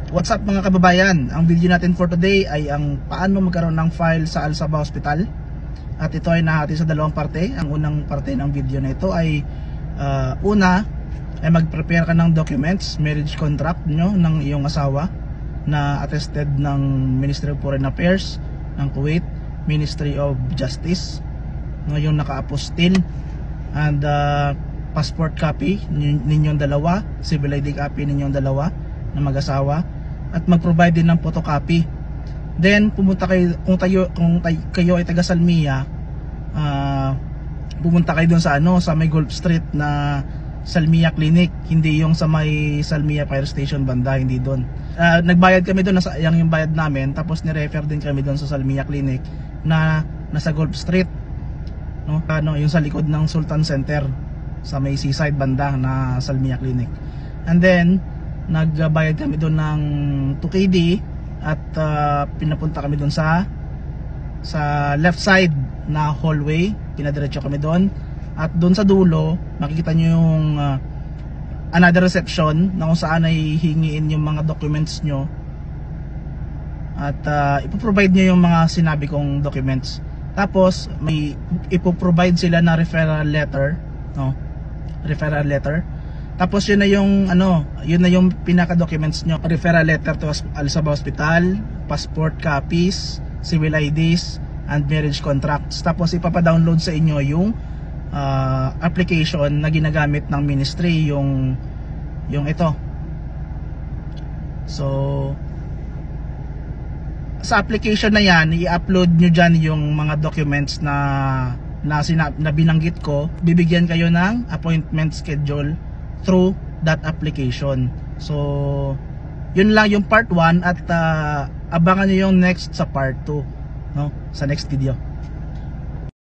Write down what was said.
What's up mga kababayan? Ang video natin for today ay ang paano magkaroon ng file sa Al-Sabah Hospital. At ito ay nahati sa dalawang parte. Ang unang parte ng video na ito ay una ay mag-prepare ka ng documents, marriage contract nyo ng iyong asawa na attested ng Ministry of Foreign Affairs ng Kuwait, Ministry of Justice, ngayong naka-apostil, and passport copy ninyong dalawa, civil ID copy ninyong dalawa na mag-asawa, at mag-provide din ng photocopy. Then pumunta kayo, kung kayo ay taga Salmiya, pumunta kayo doon sa sa may Gulf Street na Salmiya Clinic, hindi yung sa may Salmiya Fire Station banda, hindi doon. Nagbayad kami doon, nasayang yung bayad namin, tapos ni-refer din kami doon sa Salmiya Clinic na nasa Gulf Street, no? Yung sa likod ng Sultan Center sa may seaside banda na Salmiya Clinic. And then nagbayad kami doon ng 2KD at pinapunta kami doon sa left side na hallway, pinadiretso kami doon, at doon sa dulo makikita nyo yung another reception na kung saan ay hingiin yung mga documents nyo at ipoprovide nyo yung mga sinabi kong documents. Tapos may ipoprovide sila na referral letter, no? Referral letter. Tapos yun na yung yun na yung pinaka documents nyo: referral letter to Al-Sabah Hospital, passport copies, civil IDs, and marriage contracts. Tapos ipapa-download sa inyo yung application na ginagamit ng ministry, yung ito. So sa application na yan, i-upload nyo dyan yung mga documents na binanggit ko. Bibigyan kayo ng appointment schedule through that application. So yun lang yung part 1, at abangan nyo yung next sa part 2, no? Sa next video.